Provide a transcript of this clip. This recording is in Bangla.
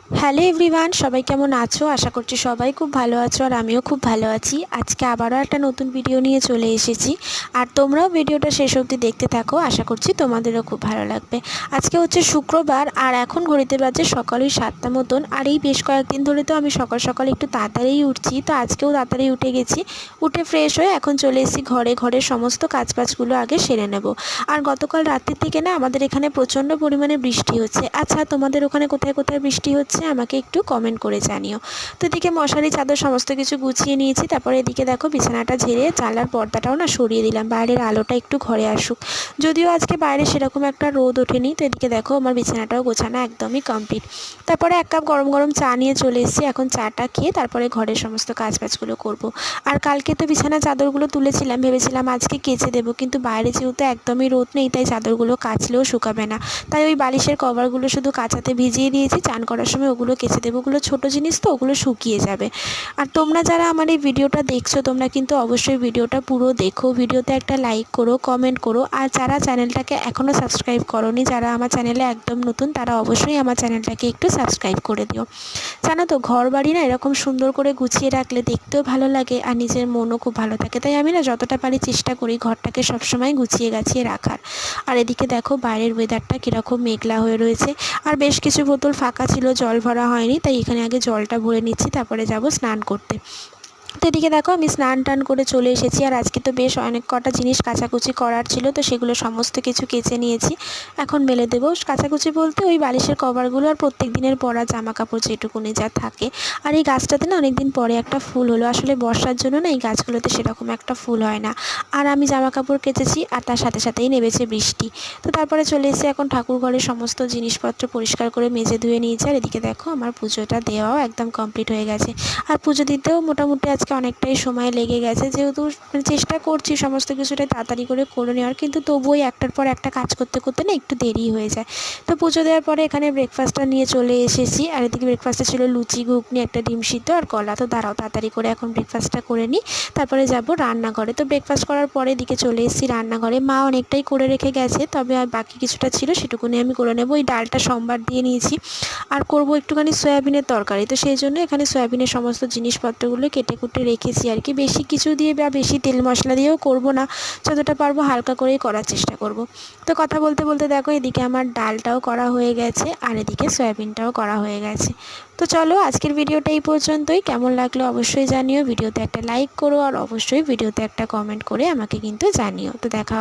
হ্যালো এভরিওয়ান, সবাই কেমন আছো? আশা করছি সবাই খুব ভালো আছো আর আমিও খুব ভালো আছি। আজকে আবারও একটা নতুন ভিডিও নিয়ে চলে এসেছি আর তোমরাও ভিডিওটা শেষ অবধি দেখতে থাকো। আশা করছি তোমাদেরও খুব ভালো লাগবে। আজকে হচ্ছে শুক্রবার আর এখন ঘড়িতে বাজে সকাল 7টা মতন। আর এই বেশ কয়েকদিন ধরে তো আমি সকাল সকাল একটু তাড়াতাড়িই উঠছি, তো আজকেও তাড়াতাড়ি উঠে গেছি। উঠে ফ্রেশ হয়ে এখন চলে এসেছি ঘরের সমস্ত কাজবাজগুলো আগে সেরে নেব। আর গতকাল রাত্রির থেকে না আমাদের এখানে প্রচণ্ড পরিমাণে বৃষ্টি হচ্ছে। আচ্ছা, তোমাদের ওখানে কোথায় কোথায় বৃষ্টি হচ্ছে আমাকে একটু কমেন্ট করে জানিও। তো এদিকে মশারি চাদর সমস্ত কিছু গুছিয়ে নিয়েছি। তারপরে এদিকে দেখো বিছানাটা ঝেড়ে জানলার পর্দাটাও না সরিয়ে দিলাম, বাইরের আলোটা একটু ঘরে আসুক। যদিও আজকে বাইরে সেরকম একটা রোদ ওঠেনি। তো এদিকে দেখো আমার বিছানাটাও গোছানো একদমই কমপ্লিট। তারপরে এক কাপ গরম গরম চা নিয়ে চলে এসেছি। এখন চাটা খেয়ে তারপরে ঘরের সমস্ত কাজবাজগুলো করব। আর কালকে তো বিছানা চাদরগুলো তুলেছিলাম, ভেবেছিলাম আজকে কেচে দেবো, কিন্তু বাইরে যেহেতু একদমই রোদ নেই তাই চাদরগুলো কাচলেও শুকাবে না। তাই ওই বালিশের কভারগুলো শুধু কাচাতে ভিজিয়ে দিয়েছি, চান করার সময় ওগুলো কেচে দেবো। ওগুলো ছোটো জিনিস তো, ওগুলো শুকিয়ে যাবে। আর তোমরা যারা আমার এই ভিডিওটা দেখছো তোমরা কিন্তু অবশ্যই ভিডিওটা পুরো দেখো, ভিডিওতে একটা লাইক করো, কমেন্ট করো। আর যারা চ্যানেলটাকে এখনও সাবস্ক্রাইব করোনি, যারা আমার চ্যানেলে একদম নতুন, তারা অবশ্যই আমার চ্যানেলটাকে একটু সাবস্ক্রাইব করে দিও। জানো তো, ঘর বাড়ি না এরকম সুন্দর করে গুছিয়ে রাখলে দেখতেও ভালো লাগে আর নিজের মনও খুব ভালো থাকে। তাই আমি না যতটা পারি চেষ্টা করি ঘরটাকে সবসময় গুছিয়ে গাছিয়ে রাখার। আর এদিকে দেখো বাইরের ওয়েদারটা কীরকম মেঘলা হয়ে রয়েছে। আর বেশ কিছু বোতল ফাঁকা ছিল, জল ভরা হয়নি, তাই এখানে আগে জলটা ভরে নিচ্ছি, তারপরে যাব স্নান করতে। তো এদিকে দেখো আমি স্নান টান করে চলে এসেছি। আর আজকে তো বেশ অনেক কটা জিনিস কাচাকুচি করার ছিল, তো সেগুলো সমস্ত কিছু কেচে নিয়েছি। এখন মেলে দেবো। কাচাকুচি বলতে ওই বালিশের কভারগুলো আর প্রত্যেক দিনের পরা জামা কাপড় যেটুকুনি যা থাকে। আর এই গাছটাতে না অনেক দিন পরে একটা ফুল হলো। আসলে বর্ষার জন্য না এই গাছগুলোতে সেরকম একটা ফুল হয় না। আর আমি জামা কাপড় কেচেছি আর তার সাথে সাথেই নেমেছে বৃষ্টি। তো তারপরে চলে এসে এখন ঠাকুর ঘরের সমস্ত জিনিসপত্র পরিষ্কার করে মেজে ধুয়ে নিয়েছি। আর এদিকে দেখো আমার পুজোটা দেওয়াও একদম কমপ্লিট হয়ে গেছে। আর পুজো দিতেও মোটামুটি আজকে অনেকটাই সময় লেগে গেছে, যেহেতু চেষ্টা করছি সমস্ত কিছুটাই তাড়াতাড়ি করে নেওয়ার, কিন্তু তবুও একটার পর একটা কাজ করতে করতে না একটু দেরি হয়ে যায়। তো পুজো দেওয়ার পরে এখানে ব্রেকফাস্টটা নিয়ে চলে এসেছি। আর এদিকে ব্রেকফাস্টে ছিল লুচি, ঘুগনি, একটা ডিম সিদ্ধ আর কলা। তো দাঁড়াও তাড়াতাড়ি করে এখন ব্রেকফাস্টটা করে নিই, তারপরে যাব রান্নাঘরে। তো ব্রেকফাস্ট করার পরে এদিকে চলে এসেছি রান্নাঘরে। মা অনেকটাই করে রেখে গেছে, তবে আর বাকি কিছুটা ছিল সেটুকুনি আমি করে নেব। ওই ডালটা সোমবার দিয়ে নিয়েছি আর করব একটুখানি সয়াবিনের তরকারি। তো সেই জন্য এখানে সয়াবিনের সমস্ত জিনিসপত্রগুলো কেটে কুটে রেখেছি আর কি। বেশি কিছু দিয়ে বা বেশি তেল মশলা দিয়েও করব না, যতটা পারবো হালকা করেই করার চেষ্টা করব। তো কথা বলতে বলতে দেখো এদিকে আমার ডালটাও করা হয়ে গেছে আর এদিকে সয়াবিনটাও করা হয়ে গেছে। তো চলো আজকের ভিডিওটা এই পর্যন্তই। কেমন লাগলো অবশ্যই জানিও। ভিডিওতে একটা লাইক করো আর অবশ্যই ভিডিওতে একটা কমেন্ট করে আমাকে কিন্তু জানিও। তো দেখা